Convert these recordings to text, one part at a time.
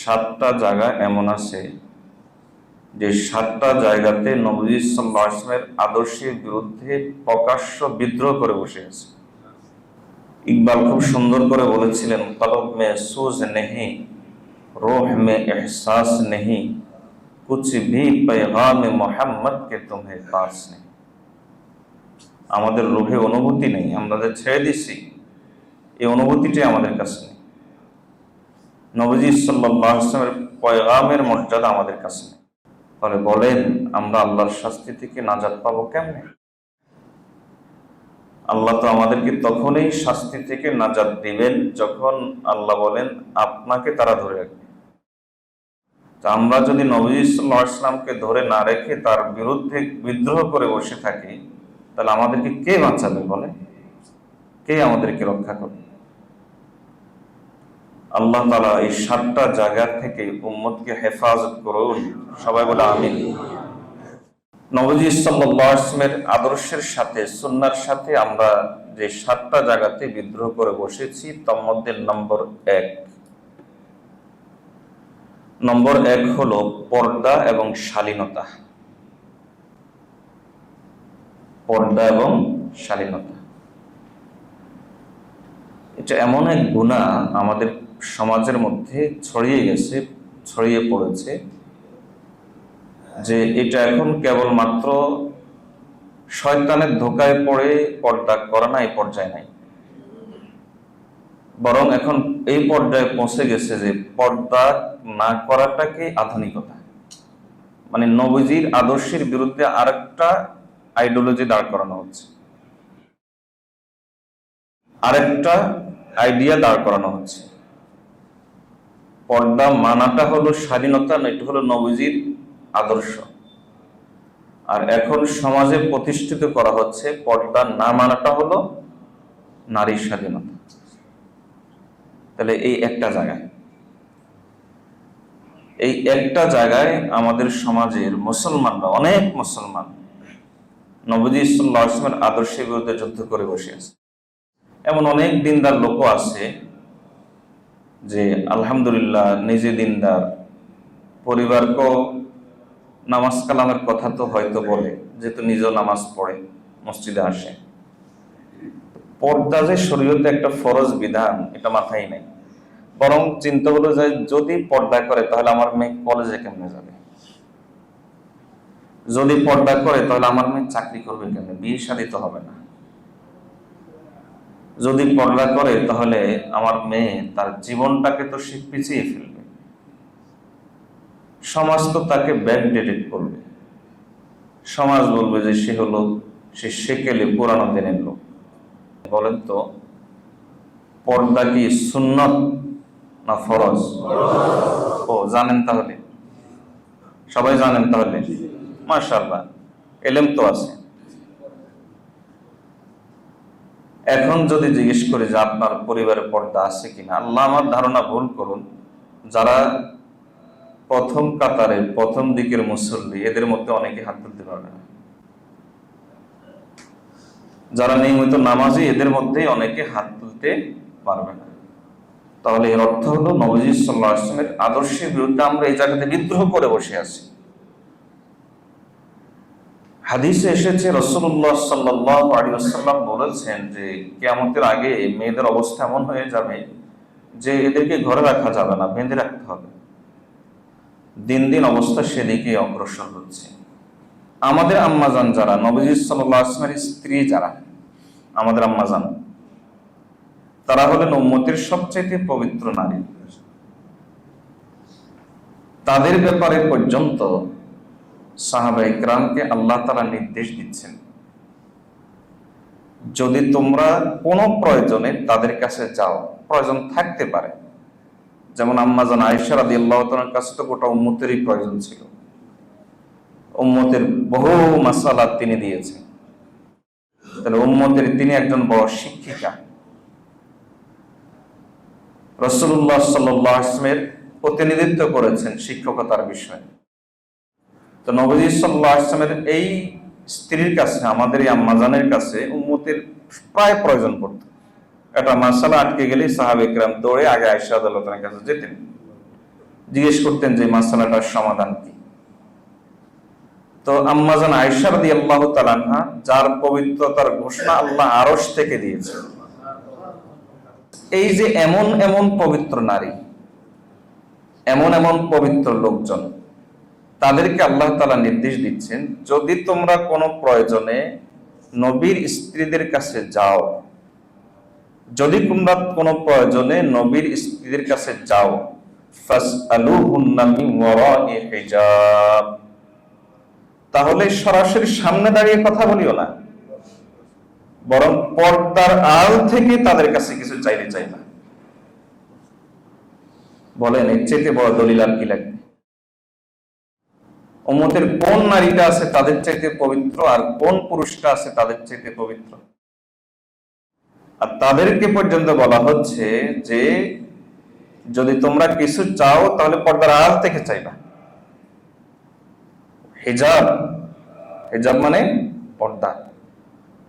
সাতটা জায়গা এমন আছে যে সাতটা জায়গাতে নবী সাল্লাল্লাহু আলাইহি ওয়াসাল্লামের আদর্শের বিরুদ্ধে প্রকাশ্য বিদ্রোহ করে বসে আছে। ইকবাল খুব সুন্দর করে বলেছিলেন, কলব মে সুজ নেহি, রূহ মে এহসাস নেহি, কুছ ভি पैगाम মোহাম্মদ কে তুমহে পাস নেই। আমাদের রূহে অনুভূতি নেই, আমরা যে ছেড়ে দিছি এই অনুভূতিটাই আমাদের কাছে নেই। নবীজি সাল্লাল্লাহু আলাইহি ওয়াসাল্লামের পয়গামের মর্যাদা আমাদের কাছে নেই। তাহলে বলেন, আমরা আল্লাহর শাস্তি থেকে নাজাত পাবো কেমনে? আল্লাহ তো আমাদেরকে তখনই শাস্তি থেকে নাজাত দিবেন যখন আল্লাহ বলেন আপনাকে তারা ধরে রাখবে। আমরা যদি নবী সাল্লাল্লাহু আলাইহি ওয়াসাল্লামকে ধরে না রেখে তার বিরুদ্ধে বিদ্রোহ করে বসে থাকি, তাহলে আমাদেরকে কে বাঁচাবে? বলে, কে আমাদেরকে রক্ষা করবে? আল্লাহ তাআলা এই সাতটা জায়গা থেকে উম্মতকে হেফাজত করুন। সবাই বলে আমিন। নবী সাল্লাল্লাহু আলাইহি ওয়াসাল্লামের আদর্শের সাথে, সুন্নাহর সাথে আমরা যে সাতটা জায়গাতে বিদ্রোহ করে বসেছি তার মধ্যে নম্বর এক হলো পর্দা এবং শালীনতা। পর্দা এবং শালীনতা এটা এমন এক গুনাহ আমাদের সমাজের মধ্যে ছড়িয়ে পড়েছে যে এটা এখন কেবলমাত্র শয়তানের ধোকায় পড়ে পর্দা করা না, এই পর্যায়ে নাই, বরং এখন এই পর্যায়ে পৌঁছে গেছে যে পর্দা না করাটাকে আধুনিকতা, মানে নবীজির আদর্শের বিরুদ্ধে আরেকটা আইডিওলজি দাঁড় করানো হচ্ছে, আরেকটা আইডিয়া দাঁড় করানো হচ্ছে। পর্দা মানাটা হলো স্বাধীনতা, এটা হলো নবীজির আদর্শ। আর এখন সমাজে প্রতিষ্ঠিত করা হচ্ছে পর্দা না মানাটা হলো নারীর স্বাধীনতা। তাহলে এই একটা জায়গায় আমাদের সমাজের মুসলমানরা, অনেক মুসলমান নবী সাল্লাল্লাহু আলাইহি ওয়াসাল্লামের আদর্শের বিরুদ্ধে যুদ্ধ করে বসে আছে। এমন অনেক দিনদার লোক আছে যে আলহামদুলিল্লাহ নিজে দিনদার, পরিবারকেও নামাজ কালামের কথা তো হয়তো বলে, যেহেতু নিজেও নামাজ পড়ে, মসজিদে আসে। পর্দা যে শরীয়তে একটা ফরজ বিধান, এটা মাথায় নেই। বরং চিন্তা হলো যে যদি পর্দা করে তাহলে আমার মেয়ে কলেজে কেমনে যাবে, যদি পর্দা করে তাহলে আমার মেয়ে চাকরি করবে কেমনে, বিয়ে শাদী তো হবে না, যদি পর্দা করে তাহলে আমার মেয়ে তার জীবনটাকে তো সে পিছিয়ে ফেলবে, সমাজ তো তাকে ব্যাকডেটেড করবে, সমাজ বলবে যে সে সেকেলে পুরানো দিনের লোক। বলেন তো, পর্দা কি সুন্নত না ফরজ? ও জানেন, তাহলে সবাই জানেন, তাহলে মাশাআল্লাহ, এলেম তো আছে। এখন যদি জিজ্ঞেস করি যে আপনার পরিবারে পর্দা আছে কিনা, আল্লাহ আমার ধারণা ভুল করুন, যারা প্রথম কাতারে প্রথম দিকের মুসল্লি এদের মধ্যে অনেকে হাত তুলতে পারবে না, যারা নিয়মিত নামাজি এদের মধ্যে অনেকে হাত তুলতে পারবে না। তাহলে এর অর্থ হলো নবী সাল্লাল্লাহু আলাইহি ওয়াসাল্লামের আদর্শের বিরুদ্ধে আমরা এই জায়গাতে বিদ্রোহ করে বসে আছি। হাদিসে এসেছে রাসূলুল্লাহ সাল্লাল্লাহু আলাইহি ওয়াসাল্লাম বলেছেন যে কিয়ামতের আগে মেয়েদের অবস্থা এমন হয়ে যাবে যে এদেরকে ঘরে রাখা যাবে না, বেঁধে রাখতে হবে। দিন দিন অবস্থা সেদিকে অগ্রসর হচ্ছে। আমাদের আম্মাজান যারা, নবী সাল্লাল্লাহু আলাইহি ওয়াসাল্লামের স্ত্রী যারা, আমাদের আম্মাজান, তারা হলেন উম্মতের সবচেয়ে পবিত্র নারী। তাদের ব্যাপারে পর্যন্ত সাহাবায়ে কেরামকে আল্লাহ তাআলা নির্দেশ দিচ্ছেন, যদি তোমরা কোনো প্রয়োজনে তাদের কাছে যাও, প্রয়োজন থাকতে পারে, যেমন আম্মাজান আয়েশা রাদিয়াল্লাহু তাআলার কাছে তো গোটা উম্মতেরই প্রয়োজন ছিল, উম্মতের বহু মাসালা তিনি দিয়েছেন, তাহলে উম্মতের তিনি একজন বড় শিক্ষিকা। রাসূলুল্লাহ সাল্লাল্লাহু আলাইহি ওয়াসাল্লামের প্রতিনিধিত্ব করেছেন শিক্ষকতার বিষয়ে। তো নবী সাল্লাল্লাহু আলাইহি ওয়াসাল্লামের এই স্ত্রীর কাছে, আমাদের এই আম্মাজানের কাছে উম্মতের প্রায় প্রয়োজন পড়তো। একটা মাসালা আটকে গেলে সাহাবায়ে কেরাম দৌড়ে আগে আয়েশা রাদিয়াল্লাহু তাআলার কাছে যেতেন, জিজ্ঞেস করতেন যে মাসালাটার সমাধান কি। তো আম্মাজান আয়েশা রাদিয়াল্লাহু তাআলা আনহা, যার পবিত্রতার ঘোষণা আল্লাহ আরশ থেকে দিয়েছে, এই যে এমন এমন পবিত্র নারী, এমন এমন পবিত্র লোকজন, তাদেরকে আল্লাহ তাআলা নির্দেশ দিচ্ছেন, যদি তোমরা কোনো প্রয়োজনে নবীর স্ত্রীদের কাছে যাও, যদি তোমরা কোনো প্রয়োজনে নবীর স্ত্রীদের কাছে যাও, ফাসআলুহুন্না মিন ওয়ারাই হিজাব, তাহলে সরাসরি সামনে দাঁড়িয়ে কথা বলিও না, বরং পর্দার আড়াল থেকে তাদের কাছে কিছু চাইলে চাইবা। বলেন এর চাইতে বড় দলিল আর কি লাগবে? উম্মতের কোন নারীটা আছে তাদের চাইতে পবিত্র, আর কোন পুরুষটা আছে তাদের চাইতে পবিত্র? আর তাদেরকে পর্যন্ত বলা হচ্ছে যে যদি তোমরা কিছু চাও তাহলে পর্দার আড়াল থেকে চাইবা। হিজাব, হিজাব মানে পর্দা,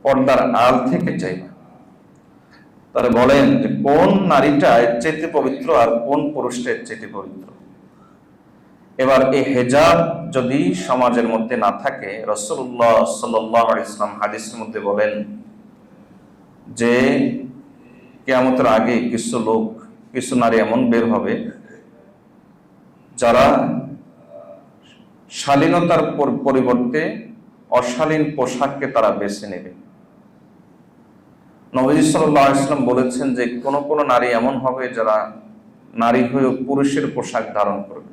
পর্দার আড়াল থেকে চাইবা। তাহলে বলেন যে কোন নারীটা এর চাইতে পবিত্র আর কোন পুরুষটা এর চাইতে পবিত্র? এবার এই হিজাব যদি সমাজের মধ্যে না থাকে, রাসূলুল্লাহ সাল্লাল্লাহু আলাইহি ওয়াসাল্লাম হাদিসের মধ্যে বলেন যে কিয়ামতের আগে কিছু লোক, কিছু নারী এমন বের হবে যারা শালীনতার পরিবর্তে অশালীন পোশাককে তারা বেছে নেবে। নবীজি সাল্লাল্লাহু আলাইহি ওয়াসাল্লাম বলেছেন যে কোন কোন নারী এমন হবে যারা নারী হয়ে পুরুষের পোশাক ধারণ করবে।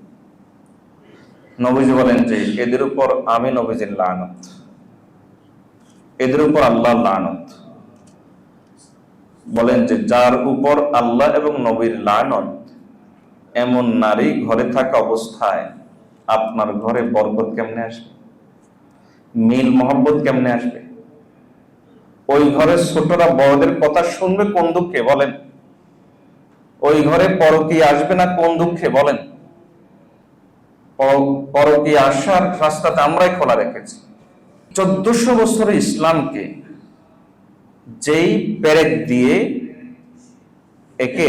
নবীজি বলেন যে এদের উপর আমি নবীজির লানত, এদের উপর আল্লাহর লানত। বলেন যে যার উপর আল্লাহ এবং নবীর লানত, এমন নারী ঘরে থাকা অবস্থায় আপনার ঘরে বরকত কেমনে আসবে, মিল মহব্বত কেমনে আসবে? ওই ঘরে ছোটরা বড়দের কথা শুনবে কোন দুঃখে বলেন? ওই ঘরে পরকীয়া আসবে না কোন দুঃখে বলেন? পরকীয়া আসার রাস্তাটা আমরাই খোলা রেখেছি। 1400 বছরের ইসলামকে যেই পেরেক দিয়ে একে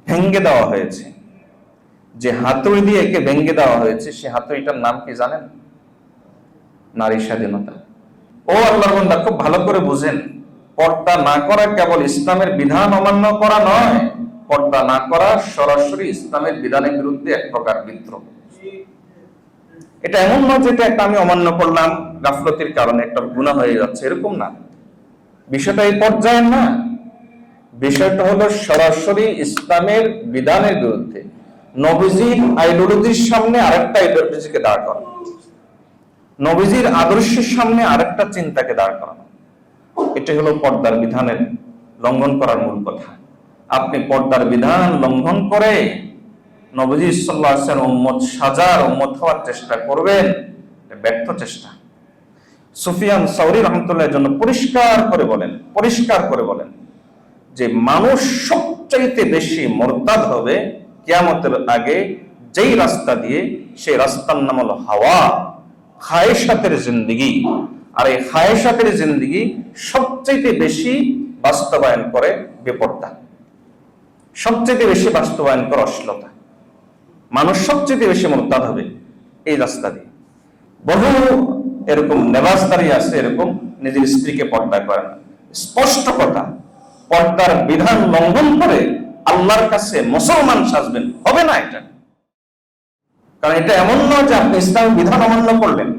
ভেঙ্গে দেওয়া হয়েছে, যে হাতুড়ি দিয়ে একে ভেঙ্গে দেওয়া হয়েছে, সে হাতুড়িটার নাম কি জানেন? নারী স্বাধীনতা। ও আল্লাহর বান্দা, খুব ভালো করে বুঝেন, পর্দা না করা কেবল ইসলামের বিধান অমান্য করা নয়, পর্দা না করা সরাসরি ইসলামের বিধানের বিরুদ্ধে এক প্রকার বিদ্রোহ। এটা এমন নয় যেটা একটা আমি অমান্য করলাম গাফলতির কারণে একটা গুনাহ হয়ে যাচ্ছে, এরকম না। বিষয়টা এই পর্যায়ে না, বিষয়টা হলো সরাসরি ইসলামের বিধানের বিরুদ্ধে, নবীজির আইডিওলজির সামনে আরেকটা আইডিওলজিকে দাঁড় করানো, নবীজির আদর্শের সামনে আরেকটা চিন্তাকে দাঁড় করানো। এটা হলো পর্দার বিধানের লঙ্ঘন করার মূল কথা। আপনি পর্দার বিধান লঙ্ঘন করে নবীজি সাল্লাল্লাহু আলাইহি ওয়াসাল্লাম উম্মত সাজার, উম্মত হওয়ার চেষ্টা করবেন, ব্যর্থ চেষ্টা। সুফিয়ান সাউরি রাহমাতুল্লাহর জন্য পরিষ্কার করে বলেন যে মানুষ সবচাইতে বেশি মুরতাদ হবে কিয়ামতের আগে যেই রাস্তা দিয়ে, সেই রাস্তার নাম হলো হাওয়া, খায়েশাতের জিন্দেগি। আর এই খায়েশাতের জিন্দেগি সবচাইতে বেশি বাস্তবায়ন করে বেপর্দা, সবচাইতে বেশি বাস্তবায়ন করে অশ্লীলতা। মানুষ সবচেয়ে বেশি মুরতাদ হবে এই রাস্তা দিয়ে। বহু এরকম নেবাজদারি আছে, এরকম নিজের স্ত্রীকে পর্দা করে না। স্পষ্ট কথা, পর্দার বিধান লঙ্ঘন করে আল্লাহর কাছে মুসলমান সাজবেন, হবে না এটা। কারণ এটা এমন নয় যে আপনি ইসলামের বিধান অমান্য করলেন,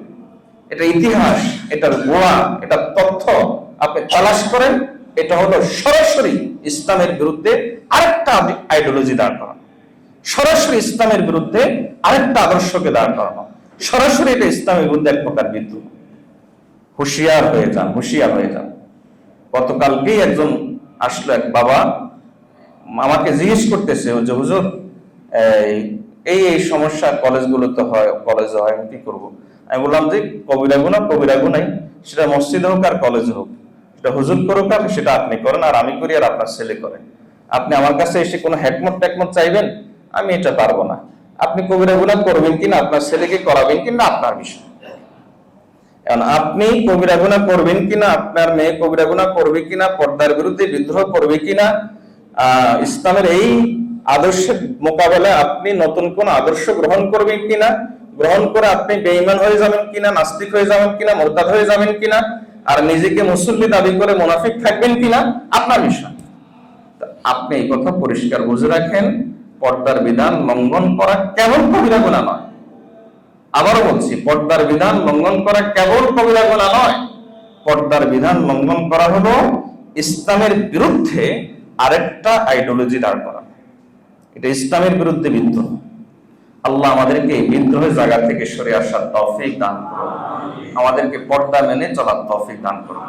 এটা ইতিহাস, এটার গোড়া, এটার তথ্য আপনি তালাশ করেন, এটা হলো সরাসরি ইসলামের বিরুদ্ধে আরেকটা আইডিওলজি দাঁড় করানো, সরাসরি ইসলামের বিরুদ্ধে আরেকটা আদর্শকে দাঁড় করানো, সরাসরি এটা ইসলামের বিরুদ্ধে এক প্রকার বিদ্রোহ। হুঁশিয়ার হয়ে যান, হুঁশিয়ার হয়ে যান। গতকালকেই একজন আসলো, এক বাবা আমাকে জিজ্ঞেস করতেছে যে হুজুর এই সমস্যা কলেজগুলোতে হয়, কলেজে হয়, আমি কি করবো? আমি বললাম যে কবিরা গুনাহ, সেটা মসজিদে হোক আর কলেজে হোক, সেটা হুজুর করুক আর সেটা আপনি করেন, আর আমি করি আর আপনার ছেলে করে। আপনি আমার কাছে এসে কোনো হ্যাকমত চাইবেন, আমি এটা পারবো না। আপনি কবিরা গুনাহ করবেন কিনা, আপনার ছেলেকে করাবেন কিনা আপনার বিষয়। এখন আপনি কবিরা গুনাহ করবেন কিনা, আপনার মেয়ে কবিরা গুনাহ করবে কিনা, পর্দার বিরুদ্ধে বিদ্রোহ করবে কিনা, ইসলামের এই আদর্শের মোকাবেলায় আপনি নতুন কোন আদর্শ গ্রহণ করবেন কিনা, গ্রহণ করে আপনি বেঈমান হয়ে যাবেন কিনা, নাস্তিক হয়ে যাবেন কিনা, মুরতাদ হয়ে যাবেন কিনা, আর নিজেকে মুসল্লি দাবি করে মুনাফিক থাকবেন কিনা, আপনার বিষয়। আপনি এই কথা পরিষ্কার বুঝে রাখেন, পর্দার বিধান লঙ্ঘন করা কেবল কবিরা গুনাহ নয়। আবারও বলছি, পর্দার বিধান লঙ্ঘন করা কেবল কবিরা গুনাহ নয়, পর্দার বিধান লঙ্ঘন করা হলো ইসলামের বিরুদ্ধে আরেকটা আইডিওলজি দাঁড় করা। এটা ইসলামের বিরুদ্ধে বিদ্রোহ। আল্লাহ আমাদেরকে এই বিদ্রোহের জায়গা থেকে সরে আসার তৌফিক দান করুন, আমাদেরকে পর্দা মেনে চলার তৌফিক দান করুন।